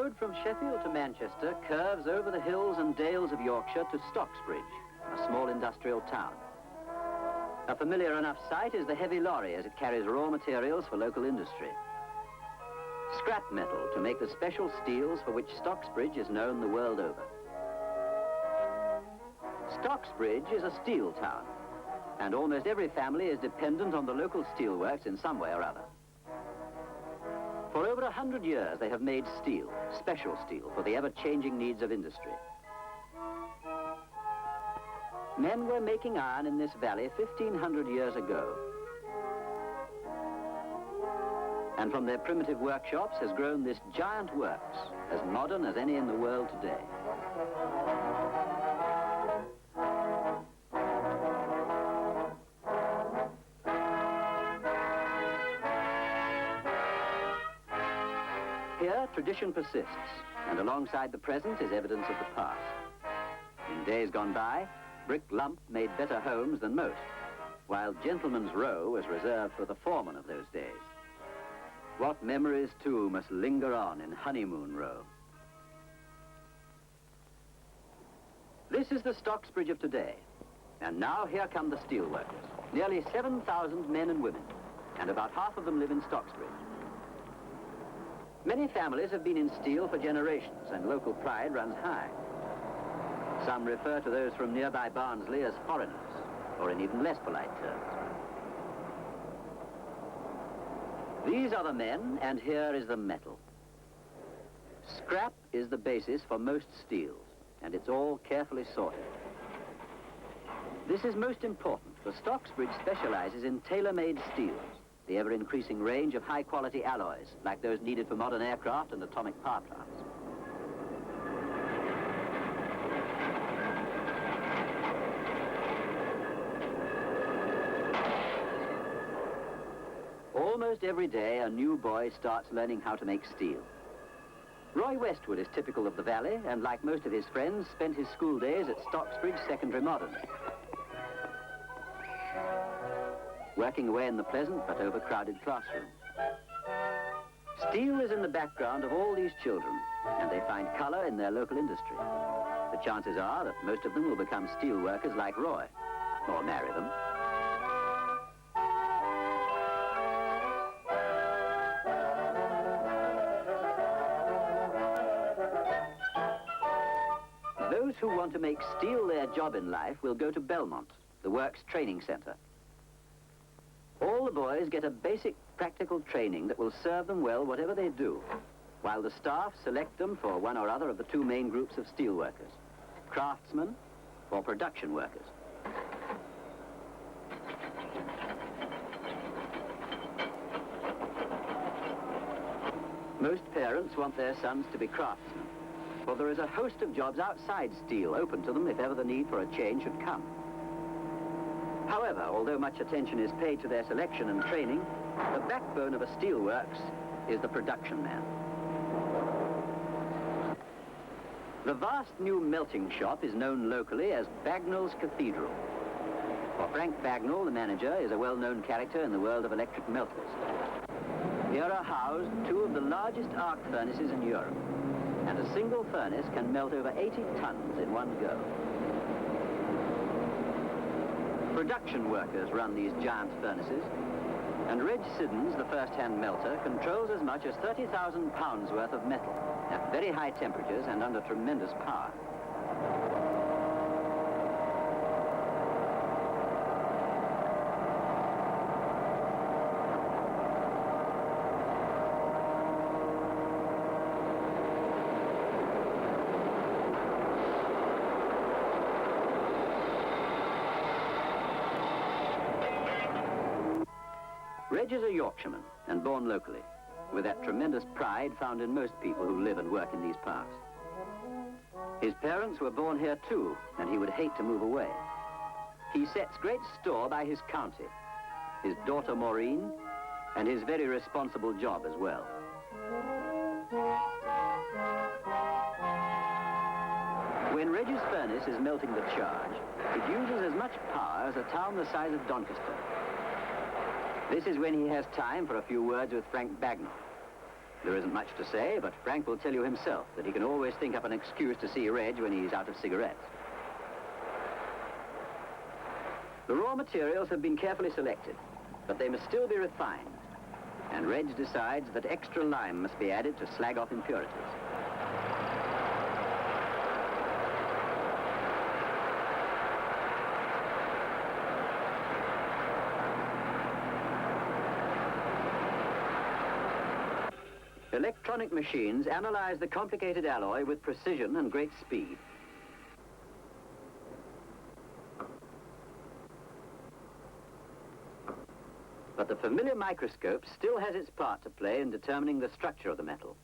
road from Sheffield to Manchester curves over the hills and dales of Yorkshire to Stocksbridge, a small industrial town. A familiar enough sight is the heavy lorry as it carries raw materials for local industry. Scrap metal to make the special steels for which Stocksbridge is known the world over. Stocksbridge is a steel town, and almost every family is dependent on the local steelworks in some way or other. For over 100 years, they have made steel, special steel, for the ever-changing needs of industry. Men were making iron in this valley 1,500 years ago. And from their primitive workshops has grown this giant works, as modern as any in the world today. Here, tradition persists, and alongside the present is evidence of the past. In days gone by, brick lump made better homes than most, while Gentleman's Row was reserved for the foreman of those days. What memories, too, must linger on in Honeymoon Row. This is the Stocksbridge of today, and now here come the steelworkers. Nearly 7,000 men and women, and about half of them live in Stocksbridge. Many families have been in steel for generations, and local pride runs high. Some refer to those from nearby Barnsley as foreigners, or in even less polite terms. These are the men, and here is the metal. Scrap is the basis for most steels, and it's all carefully sorted. This is most important, for Stocksbridge specializes in tailor-made steels, the ever-increasing range of high-quality alloys, like those needed for modern aircraft and atomic power plants. Almost every day, a new boy starts learning how to make steel. Roy Westwood is typical of the valley, and like most of his friends, spent his school days at Stocksbridge Secondary Modern, working away in the pleasant but overcrowded classrooms. Steel is in the background of all these children, and they find color in their local industry. The chances are that most of them will become steel workers like Roy, or marry them. Those who want to make steel their job in life will go to Belmont, the works training center. All the boys get a basic practical training that will serve them well whatever they do, while the staff select them for one or other of the two main groups of steel workers, craftsmen or production workers. Most parents want their sons to be craftsmen, for there is a host of jobs outside steel open to them if ever the need for a change should come. However, although much attention is paid to their selection and training, the backbone of a steelworks is the production man. The vast new melting shop is known locally as Bagnall's Cathedral. For Frank Bagnall, the manager, is a well-known character in the world of electric melters. Here are housed two of the largest arc furnaces in Europe, and a single furnace can melt over 80 tons in one go. Production workers run these giant furnaces, and Reg Siddons, the first-hand melter, controls as much as 30,000 pounds worth of metal at very high temperatures and under tremendous power. Reg is a Yorkshireman and born locally, with that tremendous pride found in most people who live and work in these parts. His parents were born here too, and he would hate to move away. He sets great store by his county, his daughter Maureen, and his very responsible job as well. When Reg's furnace is melting the charge, it uses as much power as a town the size of Doncaster. This is when he has time for a few words with Frank Bagnall. There isn't much to say, but Frank will tell you himself that he can always think up an excuse to see Reg when he's out of cigarettes. The raw materials have been carefully selected, but they must still be refined. And Reg decides that extra lime must be added to slag off impurities. Electronic machines analyze the complicated alloy with precision and great speed. But the familiar microscope still has its part to play in determining the structure of the metal.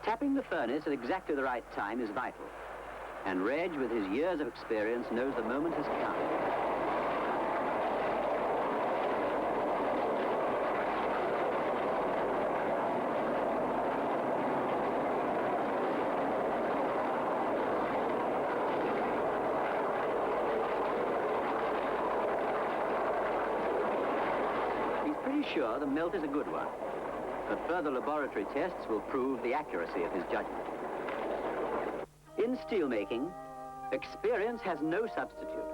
Tapping the furnace at exactly the right time is vital, and Reg, with his years of experience, knows the moment has come. Sure, the melt is a good one, but further laboratory tests will prove the accuracy of his judgment. In steelmaking, experience has no substitute,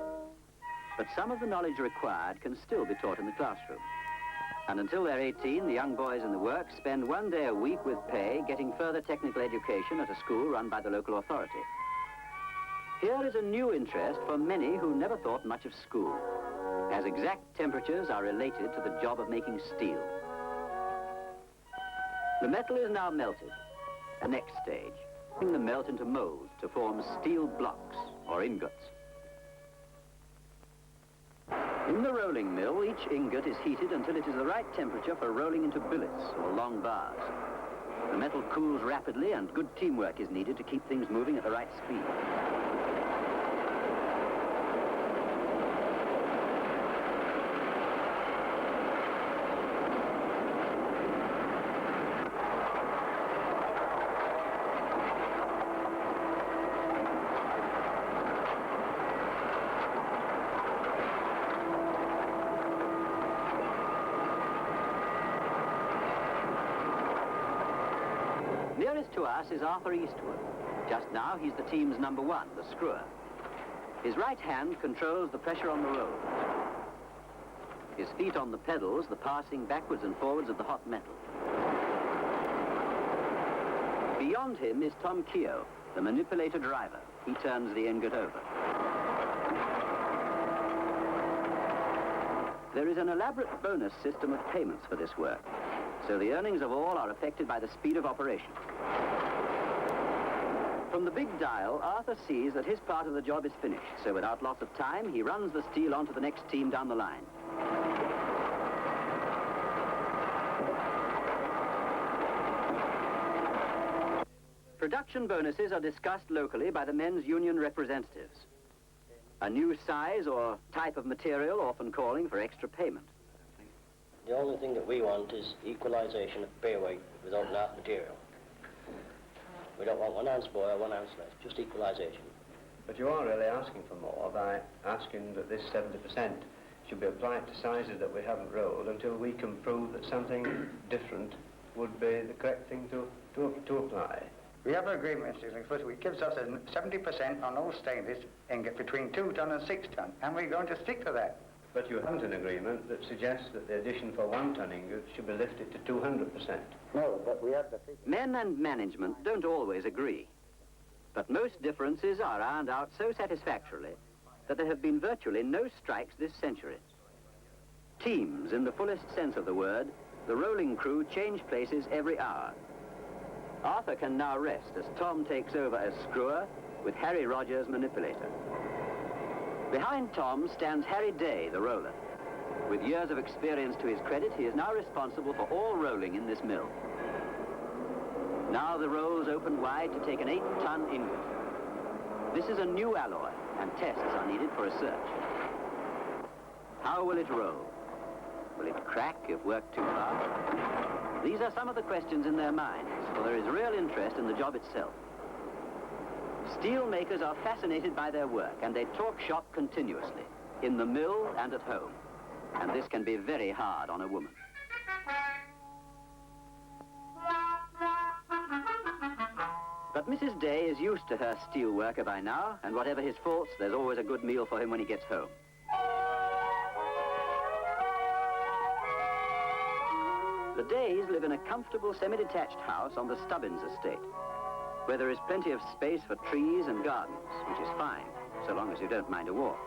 but some of the knowledge required can still be taught in the classroom. And until they're 18, the young boys in the work spend 1 day a week with pay getting further technical education at a school run by the local authority. Here is a new interest for many who never thought much of school, as exact temperatures are related to the job of making steel. The metal is now melted. The next stage, putting the melt into mold to form steel blocks or ingots. In the rolling mill, each ingot is heated until it is the right temperature for rolling into billets or long bars. The metal cools rapidly, and good teamwork is needed to keep things moving at the right speed. Nearest to us is Arthur Eastwood. Just now, he's the team's number one, the screwer. His right hand controls the pressure on the rolls. His feet on the pedals, the passing backwards and forwards of the hot metal. Beyond him is Tom Keogh, the manipulator driver. He turns the ingot over. There is an elaborate bonus system of payments for this work, so the earnings of all are affected by the speed of operation. From the big dial, Arthur sees that his part of the job is finished, so without loss of time, he runs the steel onto the next team down the line. Production bonuses are discussed locally by the men's union representatives. A new size or type of material often calling for extra payment. The only thing that we want is equalisation of pay weight without that material. We don't want 1 ounce more or 1 ounce less, just equalisation. But you are really asking for more by asking that this 70% should be applied to sizes that we haven't rolled until we can prove that something different would be the correct thing to apply. We have an agreement, Mr. Lingford, which gives us a 70% on all stainless ingot between 2 ton and 6 ton, and we're going to stick to that. But you haven't an agreement that suggests that the addition for 1 ton ingot should be lifted to 200%. No, but we have the... Men and management don't always agree, but most differences are ironed out so satisfactorily that there have been virtually no strikes this century. Teams, in the fullest sense of the word, the rolling crew change places every hour. Arthur can now rest as Tom takes over as screwer with Harry Rogers manipulator. Behind Tom stands Harry Day, the roller. With years of experience to his credit, he is now responsible for all rolling in this mill. Now the rolls open wide to take an 8-ton ingot. This is a new alloy, and tests are needed for research. How will it roll? Will it crack if worked too hard? These are some of the questions in their minds, for there is real interest in the job itself. Steel makers are fascinated by their work, and they talk shop continuously, in the mill and at home. And this can be very hard on a woman. But Mrs. Day is used to her steel worker by now, and whatever his faults, there's always a good meal for him when he gets home. The Days live in a comfortable semi-detached house on the Stubbins estate, where there is plenty of space for trees and gardens, which is fine, so long as you don't mind a walk.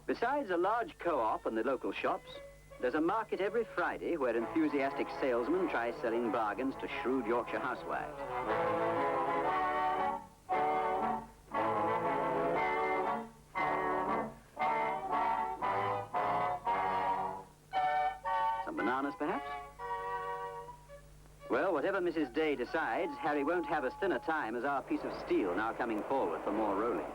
Besides a large co-op and the local shops, there's a market every Friday where enthusiastic salesmen try selling bargains to shrewd Yorkshire housewives. Some bananas, perhaps? Well, whatever Mrs. Day decides, Harry won't have as thin a time as our piece of steel now coming forward for more rolling.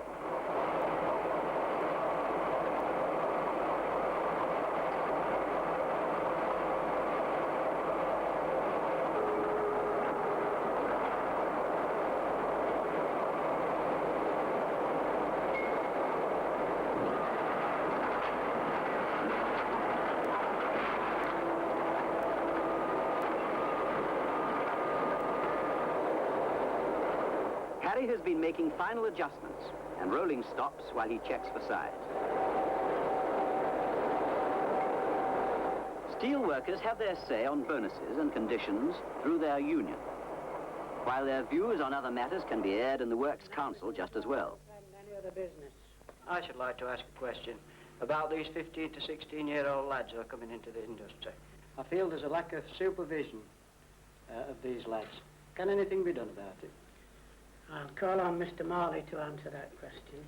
Harry has been making final adjustments, and rolling stops while he checks for size. Steel workers have their say on bonuses and conditions through their union, while their views on other matters can be aired in the Works Council just as well. Any other business? I should like to ask a question about these 15 to 16-year-old lads who are coming into the industry. I feel there's a lack of supervision of these lads. Can anything be done about it? I'll call on Mr. Morley to answer that question.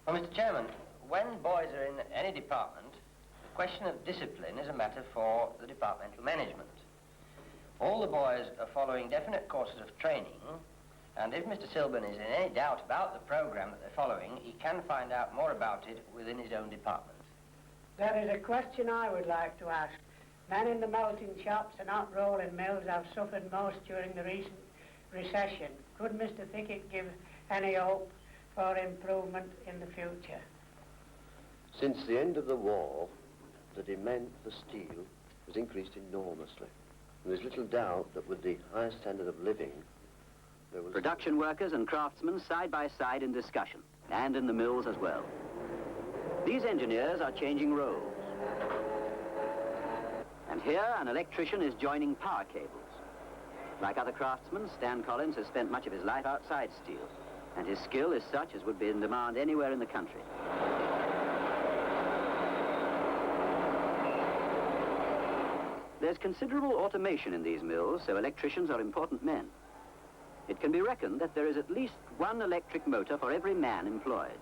Well, Mr. Chairman, when boys are in any department, the question of discipline is a matter for the departmental management. All the boys are following definite courses of training, and if Mr. Silburn is in any doubt about the program that they're following, he can find out more about it within his own department. That is a question I would like to ask. Men in the melting shops and hot rolling mills have suffered most during the recent recession. Could Mr. Thickett give any hope for improvement in the future? Since the end of the war, the demand for steel has increased enormously. And there's little doubt that with the high standard of living, there will... Production workers and craftsmen side by side in discussion, and in the mills as well. These engineers are changing roles. And here, an electrician is joining power cables. Like other craftsmen, Stan Collins has spent much of his life outside steel, and his skill is such as would be in demand anywhere in the country. There's considerable automation in these mills, so electricians are important men. It can be reckoned that there is at least one electric motor for every man employed.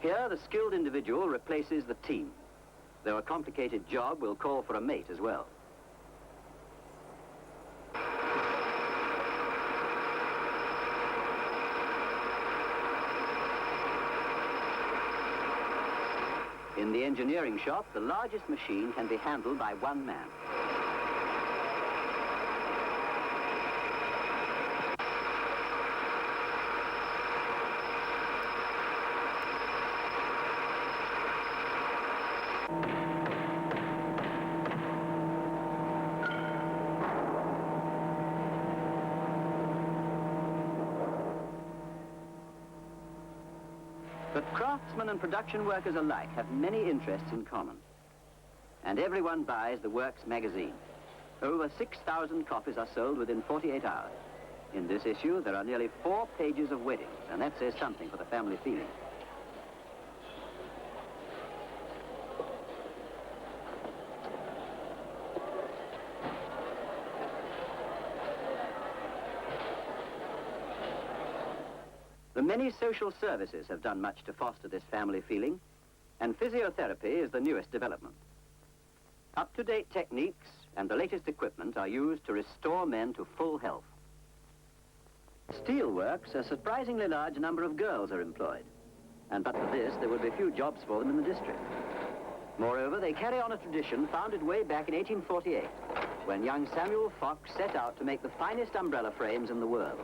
Here, the skilled individual replaces the team, though a complicated job will call for a mate as well. In the engineering shop, the largest machine can be handled by one man. But craftsmen and production workers alike have many interests in common. And everyone buys the Works magazine. Over 6,000 copies are sold within 48 hours. In this issue, there are nearly 4 pages of weddings, and that says something for the family feeling. The many social services have done much to foster this family feeling, and physiotherapy is the newest development. Up-to-date techniques and the latest equipment are used to restore men to full health. Steelworks, a surprisingly large number of girls are employed, and but for this, there would be few jobs for them in the district. Moreover, they carry on a tradition founded way back in 1848, when young Samuel Fox set out to make the finest umbrella frames in the world.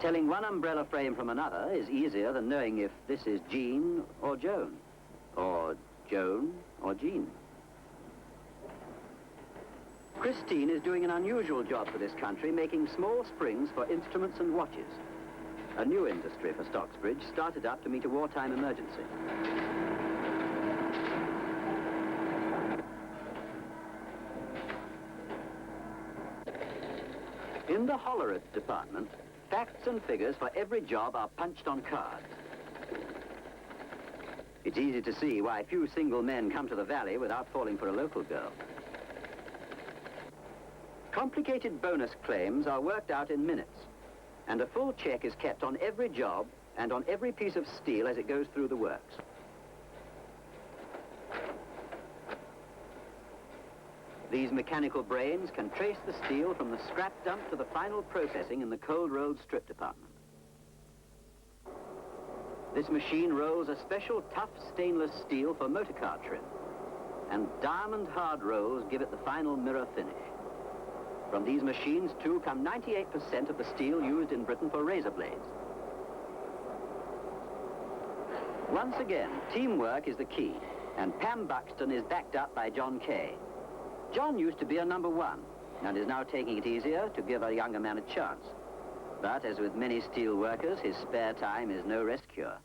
Telling one umbrella frame from another is easier than knowing if this is Jean or Joan, or Joan or Jean. Christine is doing an unusual job for this country, making small springs for instruments and watches. A new industry for Stocksbridge, started up to meet a wartime emergency. In the Hollerith department, facts and figures for every job are punched on cards. It's easy to see why few single men come to the valley without falling for a local girl. Complicated bonus claims are worked out in minutes, and a full check is kept on every job and on every piece of steel as it goes through the works. These mechanical brains can trace the steel from the scrap dump to the final processing in the cold-rolled strip department. This machine rolls a special tough stainless steel for motor car trim, and diamond hard rolls give it the final mirror finish. From these machines, too, come 98% of the steel used in Britain for razor blades. Once again, teamwork is the key, and Pam Buxton is backed up by John Kay. John used to be a number one, and is now taking it easier to give a younger man a chance. But as with many steel workers, his spare time is no rest cure.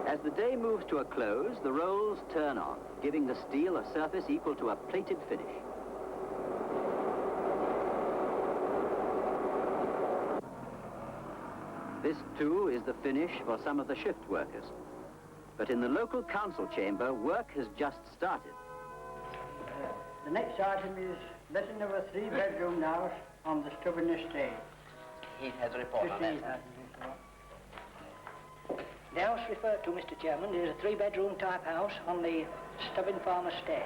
As the day moves to a close, the rolls turn on, giving the steel a surface equal to a plated finish. This, too, is the finish for some of the shift workers. But in the local council chamber, work has just started. The next item is letting of a three-bedroom house on the Stubborn Estate. He has a report on that. The house referred to, Mr. Chairman, is a three-bedroom type house on the Stubborn Farm Estate.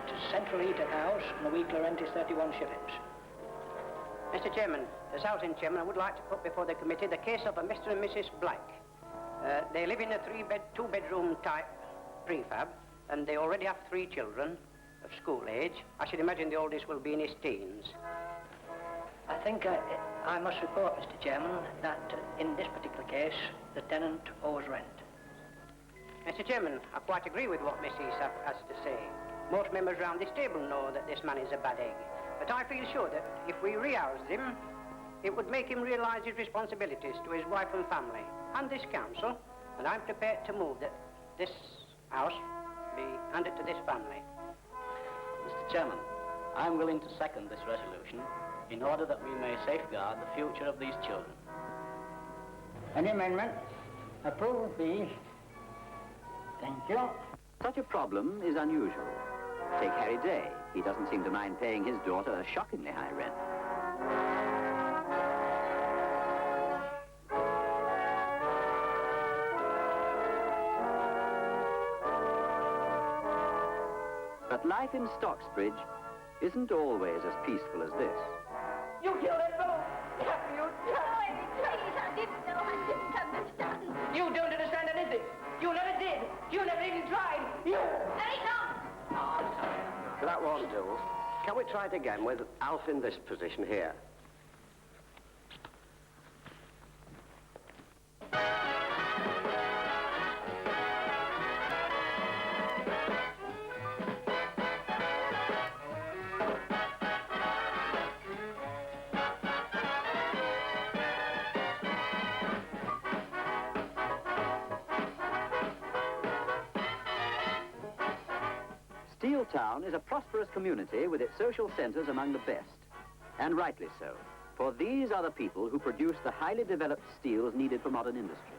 It's a central heated house, and the weekly rent is 31 shillings. Mr. Chairman, as Housing Chairman, I would like to put before the committee the case of a Mr. and Mrs. Black. They live in a two-bedroom type prefab, and they already have 3 children of school age. I should imagine the oldest will be in his teens. I think I must report, Mr. Chairman, that in this particular case, the tenant owes rent. Mr. Chairman, I quite agree with what Miss Easap has to say. Most members round this table know that this man is a bad egg. But I feel sure that if we rehoused him, it would make him realise his responsibilities to his wife and family, and this council, and I'm prepared to move that this house be handed to this family. Mr. Chairman, I'm willing to second this resolution in order that we may safeguard the future of these children. Any amendment? Approve of these. Thank you. Such a problem is unusual. Take Harry Day. He doesn't seem to mind paying his daughter a shockingly high rent. But life in Stocksbridge isn't always as peaceful as this. You killed that fellow! You... Please, I didn't know. I didn't understand. You don't understand anything. You never did. You never even tried. You... Hey, no! Oh, sorry. That won't do. Can we try it again with Alf in this position here? town is a prosperous community with its social centers among the best. And rightly so, for these are the people who produce the highly developed steels needed for modern industry.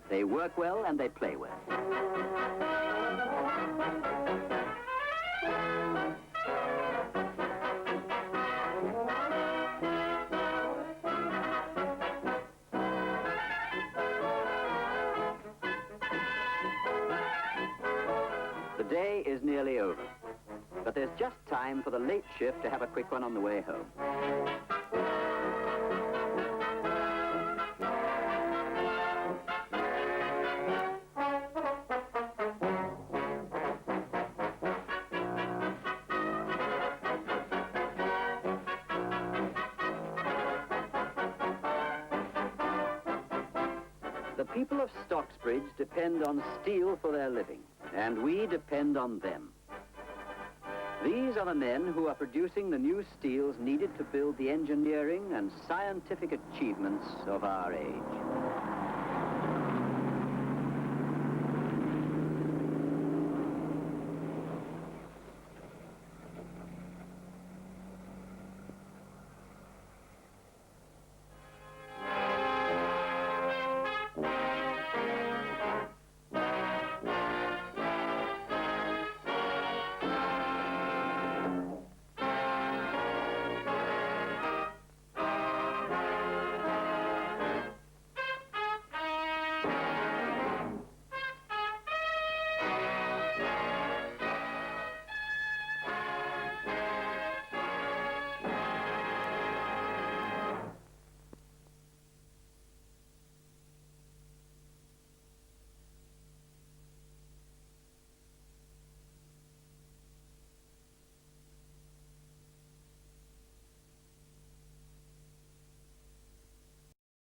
They work well and they play well. The day is nearly over, but there's just time for the late shift to have a quick one on the way home. The people of Stocksbridge depend on steel for their living, and we depend on them. These are the men who are producing the new steels needed to build the engineering and scientific achievements of our age.